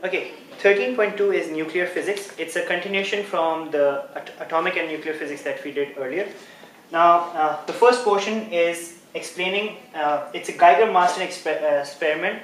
Okay, 13.2 is nuclear physics. It's a continuation from the atomic and nuclear physics that we did earlier. Now, the first portion is explaining, it's a Geiger-Marsden experiment,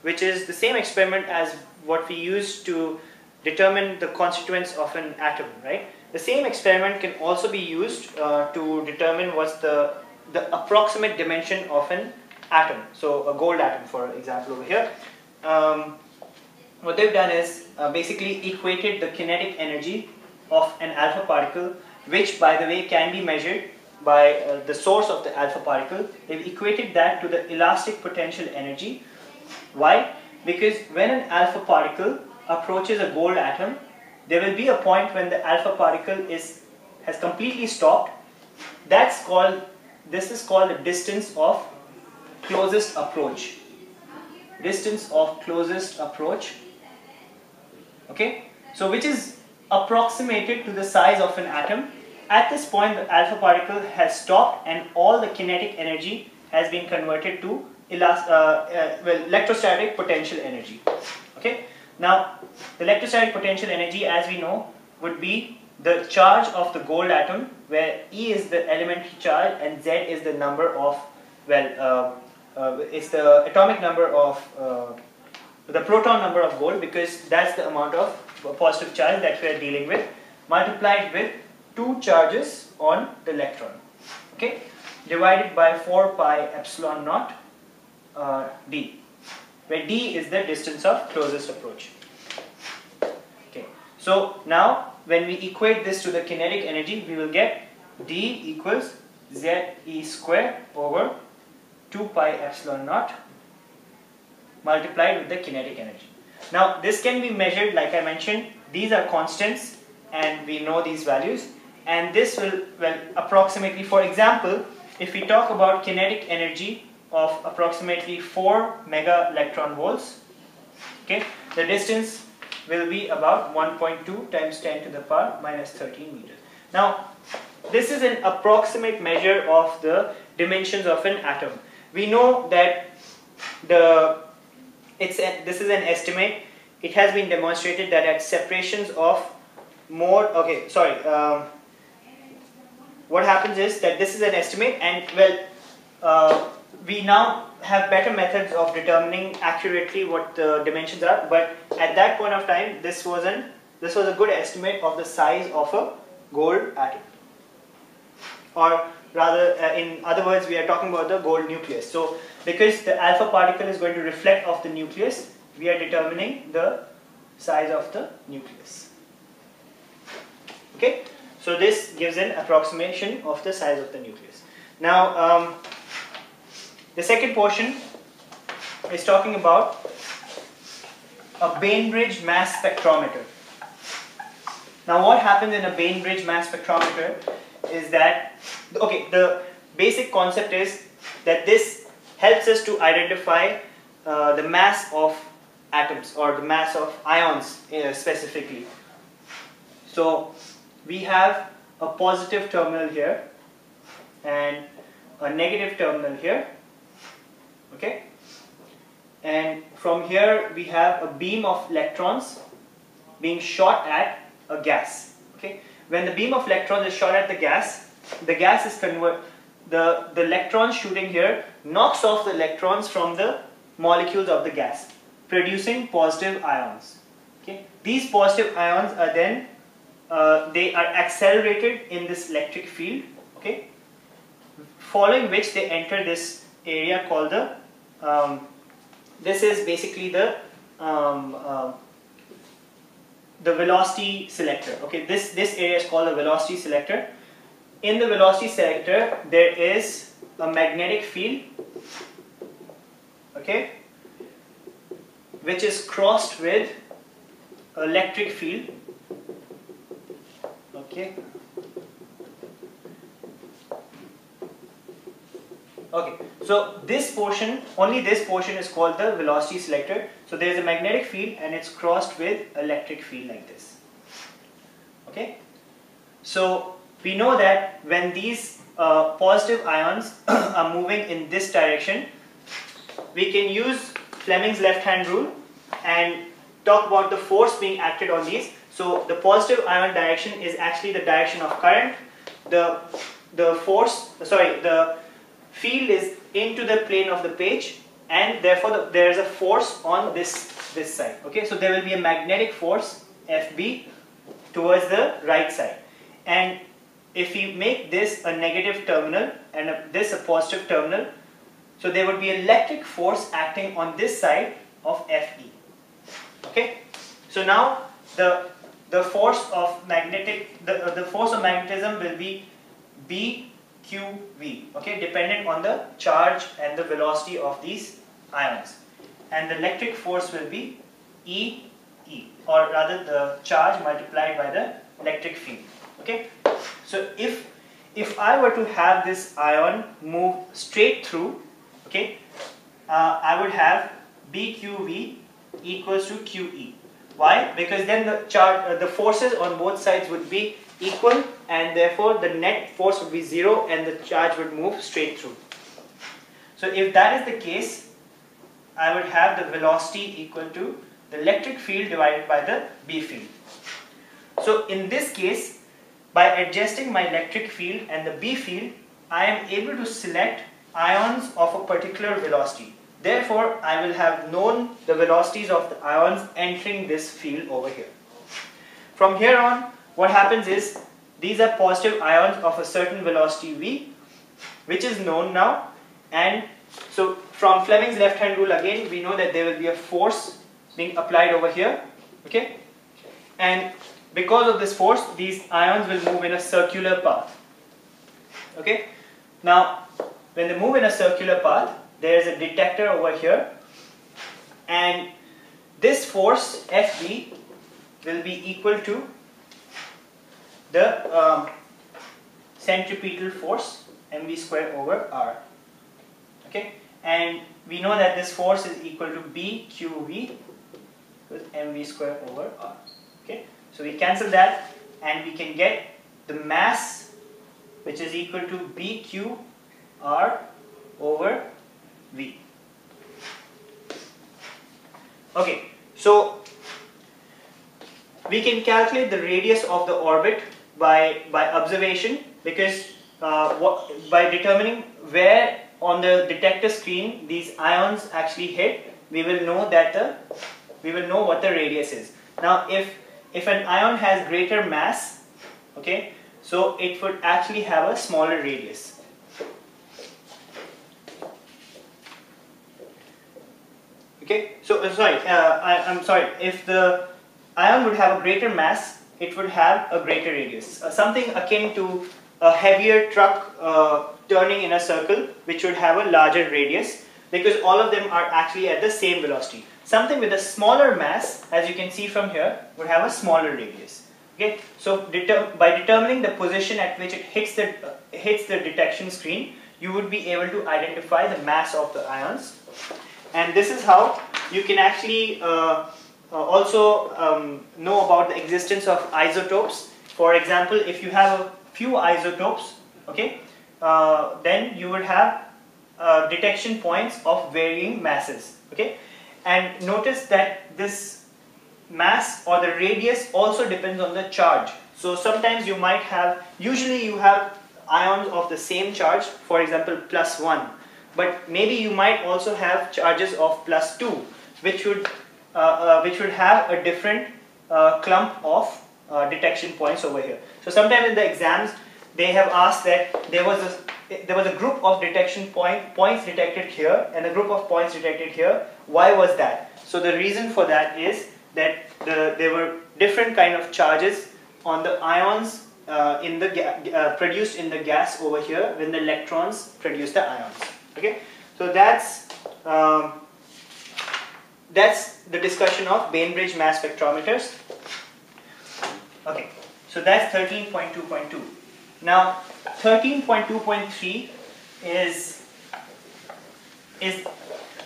which is the same experiment as what we use to determine the constituents of an atom, right? The same experiment can also be used to determine what's the approximate dimension of an atom. So a gold atom, for example, over here. What they've done is basically equated the kinetic energy of an alpha particle, which, by the way, can be measured by the source of the alpha particle. They've equated that to the elastic potential energy. Why? Because when an alpha particle approaches a gold atom, there will be a point when the alpha particle has completely stopped. This is called the distance of closest approach. Distance of closest approach. Okay, so which is approximated to the size of an atom. At this point, the alpha particle has stopped and all the kinetic energy has been converted to electrostatic potential energy. Okay, now the electrostatic potential energy, as we know, would be the charge of the gold atom, where E is the elementary charge and Z is the number of, it's the atomic number of the proton number of gold, because that's the amount of positive charge that we are dealing with, multiplied with 2 charges on the electron, okay, divided by 4 pi epsilon naught d, where d is the distance of closest approach. Okay, so now when we equate this to the kinetic energy, we will get d equals ze square over 2 pi epsilon naught multiplied with the kinetic energy. Now this can be measured, like I mentioned, these are constants and we know these values, and this will, approximately, for example, if we talk about kinetic energy of approximately 4 mega electron volts, okay, the distance will be about 1.2 times 10 to the power minus 13 meters. Now this is an approximate measure of the dimensions of an atom. We know that this is an estimate. It has been demonstrated that at separations of more, what happens is that this is an estimate, and we now have better methods of determining accurately what the dimensions are, but at that point of time this was a good estimate of the size of a gold atom, or rather, in other words, we are talking about the gold nucleus. So because the alpha particle is going to reflect off the nucleus, we are determining the size of the nucleus. Okay, so this gives an approximation of the size of the nucleus. Now the second portion is talking about a Bainbridge mass spectrometer. Now what happens in a Bainbridge mass spectrometer is that, okay, the basic concept is that this helps us to identify the mass of atoms, or the mass of ions specifically. So we have a positive terminal here and a negative terminal here, okay, and from here we have a beam of electrons being shot at a gas. Okay, when the beam of electrons is shot at the gas is the electrons shooting here knocks off the electrons from the molecules of the gas, producing positive ions. Okay, these positive ions are then they are accelerated in this electric field. Okay, following which they enter this area called the this is basically the velocity selector. Okay, this area is called the velocity selector. In the velocity selector, there is a magnetic field, okay, which is crossed with electric field. Okay. Okay, so this portion, only this portion is called the velocity selector. So there is a magnetic field and it's crossed with electric field like this. Okay, so we know that when these positive ions are moving in this direction, we can use Fleming's left hand rule and talk about the force being acted on these. So the positive ion direction is actually the direction of current. The field is into the plane of the page, and therefore there is a force on this side. Okay, so there will be a magnetic force FB towards the right side, and if we make this a negative terminal and this a positive terminal, so there would be electric force acting on this side of Fe. Okay, so now the force of magnetism will be BQV. Okay, dependent on the charge and the velocity of these ions, and the electric force will be EE, or rather the charge multiplied by the electric field. Okay, so if I were to have this ion move straight through, okay, I would have BQV equals to QE. Why? Because then the forces on both sides would be equal, and therefore the net force would be 0 and the charge would move straight through. So if that is the case, I would have the velocity equal to the electric field divided by the B field. So in this case, by adjusting my electric field and the B field, I am able to select ions of a particular velocity. Therefore, I will have known the velocities of the ions entering this field over here. From here on, what happens is, these are positive ions of a certain velocity v, which is known now, and so from Fleming's left-hand rule again, we know that there will be a force being applied over here, okay, and because of this force, these ions will move in a circular path. Okay, now when they move in a circular path, there is a detector over here, and this force Fb will be equal to the centripetal force mv square over r. Okay, and we know that this force is equal to BQV with mv square over r. Okay, so we cancel that and we can get the mass, which is equal to BQR over V. Okay, so we can calculate the radius of the orbit by observation, because by determining where on the detector screen these ions actually hit, we will know what the radius is. Now, if an ion has greater mass, okay, so it would actually have a smaller radius. Okay, so I'm sorry, if the ion would have a greater mass, it would have a greater radius. Something akin to a heavier truck turning in a circle, which would have a larger radius, because all of them are actually at the same velocity. Something with a smaller mass, as you can see from here, would have a smaller radius. Okay, so by determining the position at which it hits the detection screen, you would be able to identify the mass of the ions. And this is how you can actually also know about the existence of isotopes. For example, if you have a few isotopes, okay, then you would have detection points of varying masses. Okay, and notice that this mass or the radius also depends on the charge. So sometimes you might have, usually you have ions of the same charge, for example +1. But maybe you might also have charges of +2, which would have a different clump of detection points over here. So sometimes in the exams, they have asked that there was a group of detection points detected here and a group of points detected here. Why was that? So the reason for that is that there were different kind of charges on the ions produced in the gas over here when the electrons produce the ions. Okay, so that's the discussion of Bainbridge mass spectrometers. Okay, so that's 13.2.2. Now 13.2.3 is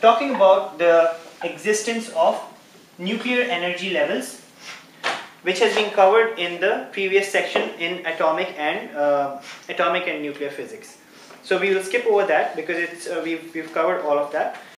talking about the existence of nuclear energy levels, which has been covered in the previous section in atomic and nuclear physics. So we will skip over that because we've covered all of that.